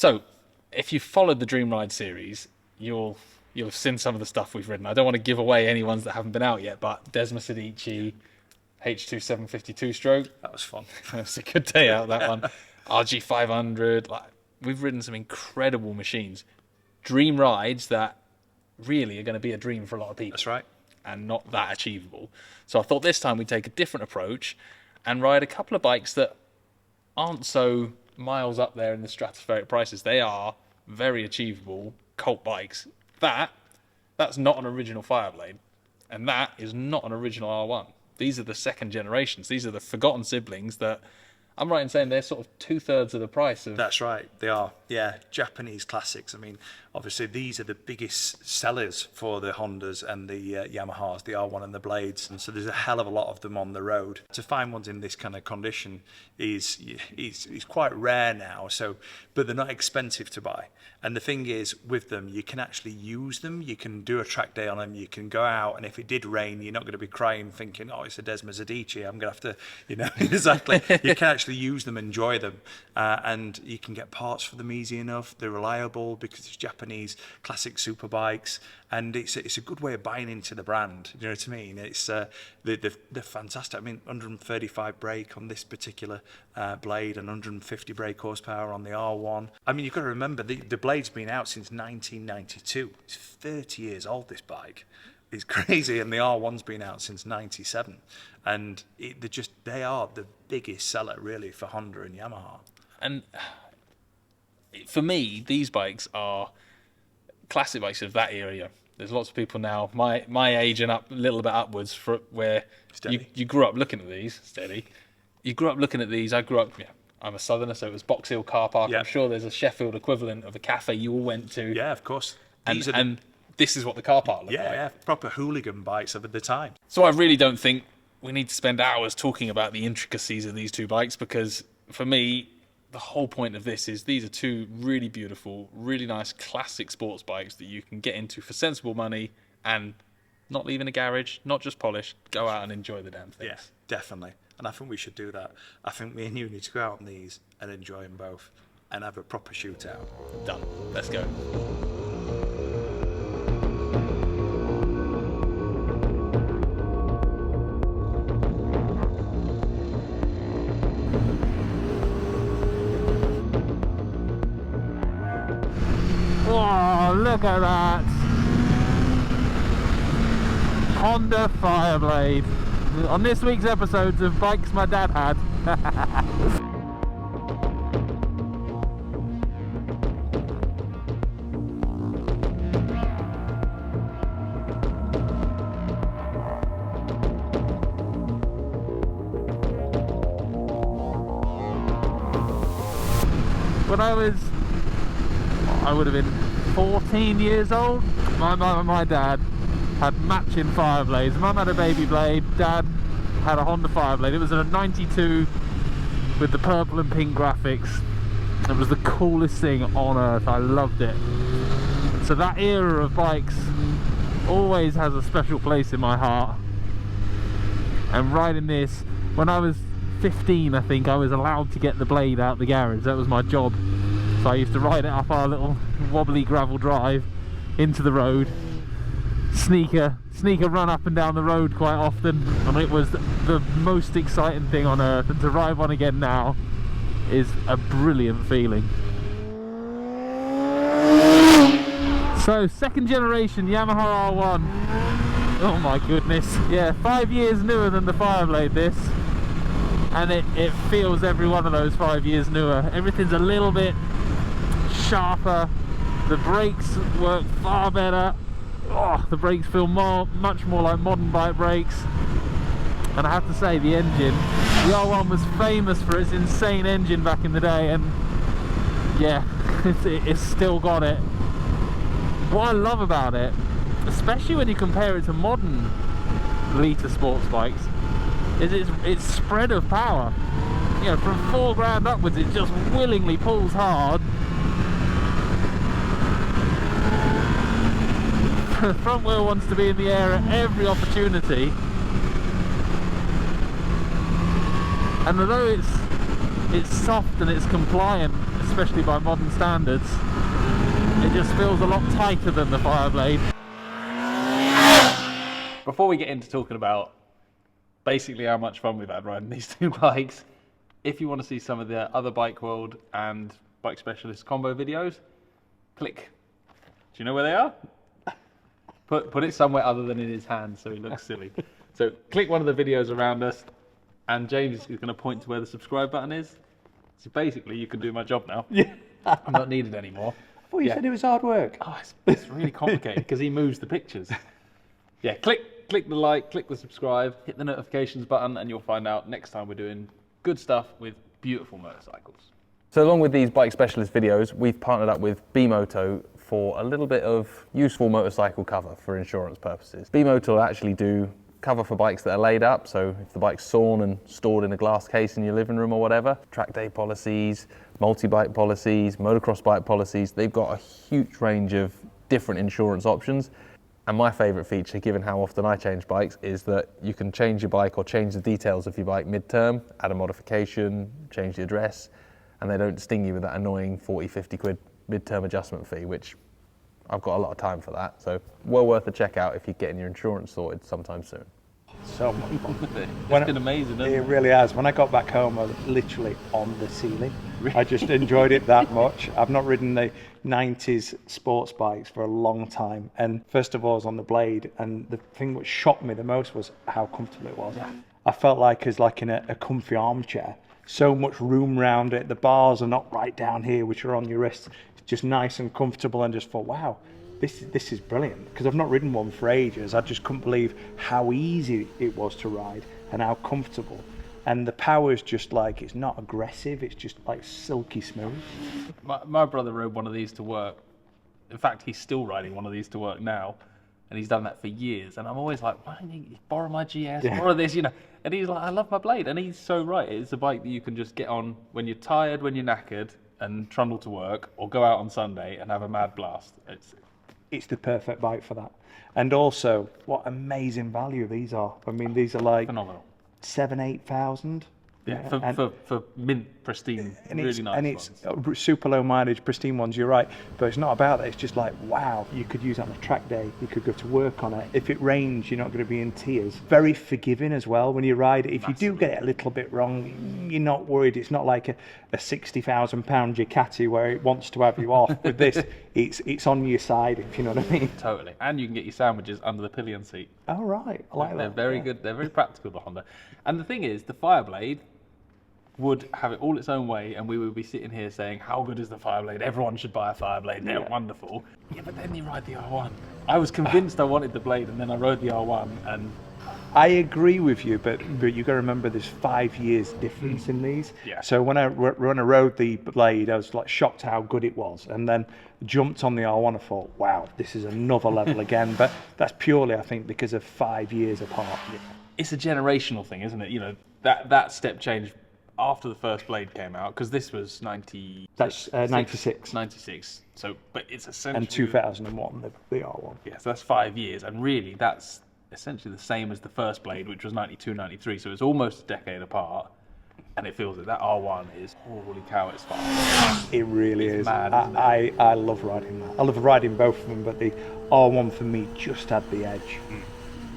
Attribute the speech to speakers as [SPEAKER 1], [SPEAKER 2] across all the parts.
[SPEAKER 1] So, if you've followed the Dream Ride series, you'll have seen some of the stuff we've ridden. I don't want to give away any ones that haven't been out yet, but Desmos Adichie, H2 752 stroke.
[SPEAKER 2] That was fun.
[SPEAKER 1] It was a good day out, that one. RG 500. Like, we've ridden some incredible machines. Dream rides that really are going to be a dream for a lot of people.
[SPEAKER 2] That's right.
[SPEAKER 1] And not that achievable. So I thought this time we'd take a different approach and ride a couple of bikes that aren't so miles up there in the stratospheric prices. They are very achievable cult bikes. That's not an original Fireblade, and that is not an original R1. These are the second generations. These are the forgotten siblings that I'm right in saying they're sort of 2/3 of the price of...
[SPEAKER 2] That's right, they are. Yeah, Japanese classics. I mean, obviously these are the biggest sellers for the Hondas and the Yamahas, the R1 and the Blades, and so there's a hell of a lot of them on the road. To find ones in this kind of condition is quite rare now. So, but they're not expensive to buy. And the thing is, with them, you can actually use them. You can do a track day on them. You can go out, and if it did rain, you're not going to be crying thinking, "Oh, it's a Desmos Adichie. I'm going to have to," exactly. You can actually use them, enjoy them, and you can get parts for them easy enough. They're reliable because it's Japanese classic super bikes, and it's a good way of buying into the brand. You know what I mean? It's they're fantastic. I mean, 135 brake on this particular blade and 150 brake horsepower on the R1. I mean, you've got to remember the blade's been out since 1992. It's 30 years old, this bike. It's crazy, and the R1's been out since 97, and they are the biggest seller really for Honda and Yamaha.
[SPEAKER 1] And for me, these bikes are classic bikes of that era. There's lots of people now, my age and up a little bit upwards, where you grew up looking at these. Steady. You grew up looking at these. I grew up. Yeah, I'm a southerner, so it was Box Hill car park. Yep. I'm sure there's a Sheffield equivalent of a cafe you all went to.
[SPEAKER 2] Yeah, of course.
[SPEAKER 1] And this is what the car park looked like.
[SPEAKER 2] Yeah, proper hooligan bikes of the time.
[SPEAKER 1] So I really don't think we need to spend hours talking about the intricacies of these two bikes, because for me, the whole point of this is these are two really beautiful, really nice classic sports bikes that you can get into for sensible money and not leave in a garage, not just polish, go out and enjoy the damn things.
[SPEAKER 2] Yeah, definitely. And I think we should do that. I think me and you need to go out on these and enjoy them both and have a proper shootout.
[SPEAKER 1] Done. Let's go.
[SPEAKER 3] Oh, look at that! Honda Fireblade. On this week's episodes of bikes my dad had. When I would have been 14 years old, my mum and my dad had matching Fireblades. Mum had a baby blade, Dad had a Honda Fireblade. It was a 92 with the purple and pink graphics. It was the coolest thing on earth. I loved it. So that era of bikes always has a special place in my heart. And riding this, when I was 15, I think, I was allowed to get the blade out the garage. That was my job. So I used to ride it up our little wobbly gravel drive into the road, sneak a run up and down the road quite often, and it was the most exciting thing on earth. And to ride one again now is a brilliant feeling. So, second generation Yamaha R1. Oh my goodness. Yeah, 5 years newer than the Fireblade, this. And it feels every one of those 5 years newer. Everything's a little bit sharper. The brakes work far better. Oh, the brakes feel much more like modern bike brakes. And I have to say, the engine, the R1 was famous for its insane engine back in the day, and yeah, it's still got it. What I love about it, especially when you compare it to modern litre sports bikes, is its spread of power. You know, from 4 grand upwards, it just willingly pulls hard. The front wheel wants to be in the air at every opportunity. And although it's soft and it's compliant, especially by modern standards. It just feels a lot tighter than the Fireblade.
[SPEAKER 1] Before we get into talking about basically how much fun we've had riding these two bikes, if you want to see some of the other Bike World and Bike Specialist combo videos, click. Do you know where they are? Put it somewhere other than in his hand so he looks silly. So click one of the videos around us, and James is going to point to where the subscribe button is. So basically, you can do my job now.
[SPEAKER 2] Yeah.
[SPEAKER 1] I'm not needed anymore.
[SPEAKER 2] I thought you said it was hard work.
[SPEAKER 1] Oh, it's really complicated because he moves the pictures. Yeah, click the like, click the subscribe, hit the notifications button, and you'll find out next time we're doing good stuff with beautiful motorcycles.
[SPEAKER 4] So along with these Bike Specialist videos, we've partnered up with B-Moto for a little bit of useful motorcycle cover for insurance purposes. B-Moto will actually do cover for bikes that are laid up, so if the bike's sawn and stored in a glass case in your living room or whatever, track day policies, multi-bike policies, motocross bike policies, they've got a huge range of different insurance options. And my favourite feature, given how often I change bikes, is that you can change your bike or change the details of your bike mid-term, add a modification, change the address, and they don't sting you with that annoying 40, 50 quid mid-term adjustment fee, which I've got a lot of time for that. So well worth a check out if you're getting your insurance sorted sometime soon.
[SPEAKER 2] So much fun.
[SPEAKER 1] It's been amazing, hasn't
[SPEAKER 2] It really has. When I got back home, I was literally on the ceiling. I just enjoyed it that much. I've not ridden the 90s sports bikes for a long time. And first of all, I was on the Blade. And the thing that shocked me the most was how comfortable it was. Yeah. I felt like I was like in a comfy armchair. So much room around it. The bars are not right down here, which are on your wrists. It's just nice and comfortable, and just thought, wow, this is brilliant. Because I've not ridden one for ages. I just couldn't believe how easy it was to ride and how comfortable. And the power is just like, it's not aggressive, it's just like silky smooth.
[SPEAKER 1] My brother rode one of these to work. In fact, he's still riding one of these to work now, and he's done that for years. And I'm always like, why don't you borrow my GS, borrow this, you know? And he's like, I love my Blade. And he's so right. It's a bike that you can just get on when you're tired, when you're knackered, and trundle to work, or go out on Sunday and have a mad blast.
[SPEAKER 2] It's the perfect bike for that. And also, what amazing value these are. I mean, these are like
[SPEAKER 1] phenomenal.
[SPEAKER 2] 7,000-8,000.
[SPEAKER 1] Yeah, for mint pristine,
[SPEAKER 2] and
[SPEAKER 1] really
[SPEAKER 2] it's,
[SPEAKER 1] nice
[SPEAKER 2] and
[SPEAKER 1] ones.
[SPEAKER 2] It's super low mileage, pristine ones. You're right, but it's not about that. It's just like, wow, you could use it on a track day. You could go to work on it. If it rains, you're not going to be in tears. Very forgiving as well when you ride it. If you do get it a little bit wrong, you're not worried. It's not like a £60,000 Ducati where it wants to have you off. With this, it's on your side, if you know what I mean.
[SPEAKER 1] Totally, and you can get your sandwiches under the pillion seat.
[SPEAKER 2] Oh right, I like that.
[SPEAKER 1] They're very good. They're very practical, the Honda. And the thing is, the Fireblade would have it all its own way, and we would be sitting here saying, how good is the Fireblade? Everyone should buy a Fireblade. They're wonderful. Yeah, but then you ride the R1. I was convinced I wanted the Blade, and then I rode the R1, and
[SPEAKER 2] I agree with you, but you got to remember there's 5 years difference in these.
[SPEAKER 1] Yeah.
[SPEAKER 2] So when I rode the Blade, I was like shocked how good it was, and then jumped on the R1. I thought, wow, this is another level again. But that's purely, I think, because of 5 years apart.
[SPEAKER 1] it's a generational thing, isn't it? You know, that step change after the first Blade came out, because this was 90.
[SPEAKER 2] That's 96.
[SPEAKER 1] 96. So, but it's essentially.
[SPEAKER 2] And 2001, the R1.
[SPEAKER 1] Yeah, so that's 5 years, and really that's essentially the same as the first Blade, which was 92, 93. So it's almost a decade apart, and it feels that R1 is, holy cow, it's fast.
[SPEAKER 2] It really is.
[SPEAKER 1] Mad, isn't it?
[SPEAKER 2] I love riding that. I love riding both of them, but the R1 for me just had the edge.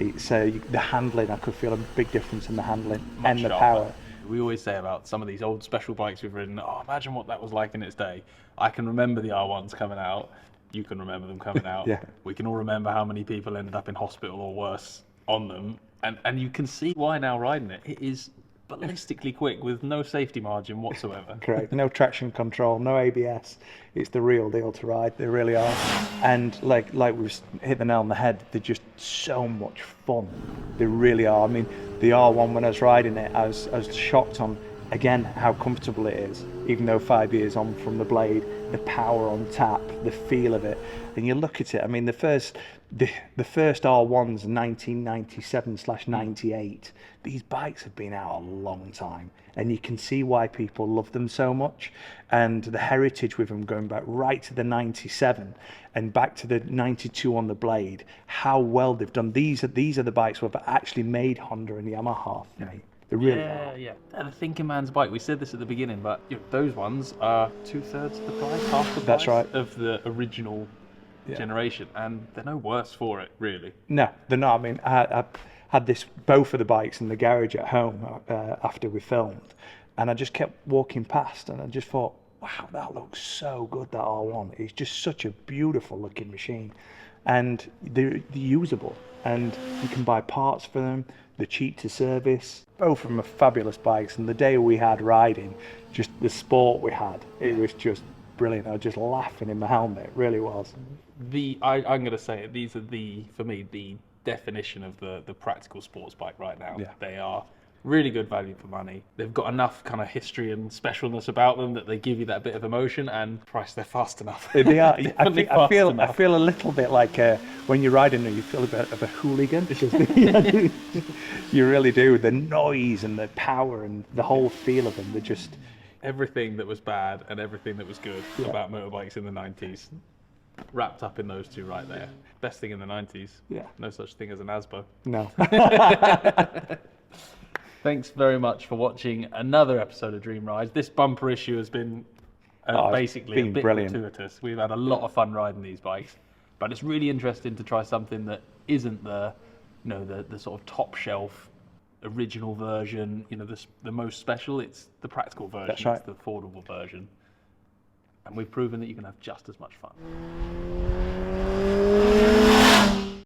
[SPEAKER 2] It's the handling. I could feel a big difference in the handling and the power.
[SPEAKER 1] We always say about some of these old special bikes we've ridden, oh, imagine what that was like in its day. I can remember the R1s coming out. You can remember them coming out.
[SPEAKER 2] Yeah.
[SPEAKER 1] We can all remember how many people ended up in hospital or worse on them. And you can see why now riding it. It is ballistically quick with no safety margin whatsoever.
[SPEAKER 2] Correct. No traction control, no ABS. It's the real deal to ride. They really are. And like we've hit the nail on the head, they're just so much fun. They really are. I mean, the R1, when I was riding it, I was shocked on, again, how comfortable it is. Even though 5 years on from the Blade, the power on tap, the feel of it. And you look at it, I mean, the first R1's 1997/98. These bikes have been out a long time, and you can see why people love them so much. And the heritage with them going back right to the 97 and back to the 92 on the Blade, how well they've done. These are the bikes where they've actually made Honda and Yamaha. They've They really
[SPEAKER 1] Yeah,
[SPEAKER 2] are.
[SPEAKER 1] yeah. They're the thinking man's bike. We said this at the beginning, but you know, those ones are 2/3 the price, half the price
[SPEAKER 2] That's right.
[SPEAKER 1] of the original generation, and they're no worse for it, really.
[SPEAKER 2] No, they're not. I mean, I had both of the bikes in the garage at home after we filmed, and I just kept walking past, and I just thought, wow, that looks so good, that R1. It's just such a beautiful looking machine, and they're usable, and you can buy parts for them. They're cheap to service. Both of them are fabulous bikes, and the day we had riding, just the sport we had, it was just brilliant. I was just laughing in my helmet. It really was.
[SPEAKER 1] I'm going to say it. These are for me, the definition of the practical sports bike right now.
[SPEAKER 2] Yeah.
[SPEAKER 1] They are really good value for money. They've got enough kind of history and specialness about them that they give you that bit of emotion, and price, they're fast enough.
[SPEAKER 2] They are.
[SPEAKER 1] Definitely
[SPEAKER 2] I
[SPEAKER 1] fast
[SPEAKER 2] feel
[SPEAKER 1] enough.
[SPEAKER 2] a little bit like when you're riding them, you feel a bit of a hooligan. You really do. The noise and the power and the whole feel of them. They're just
[SPEAKER 1] Everything that was bad and everything that was good about motorbikes in the 90s wrapped up in those two right there. Best thing in the 90s.
[SPEAKER 2] Yeah.
[SPEAKER 1] No such thing as an ASBO.
[SPEAKER 2] no.
[SPEAKER 1] Thanks very much for watching another episode of Dream Rides. This bumper issue has been basically a
[SPEAKER 2] been
[SPEAKER 1] bit
[SPEAKER 2] brilliant.
[SPEAKER 1] gratuitous. We've had a lot of fun riding these bikes, but it's really interesting to try something that isn't the sort of top shelf original version, the most special. It's the practical version.
[SPEAKER 2] That's right.
[SPEAKER 1] It's the affordable version, and we've proven that you can have just as much fun.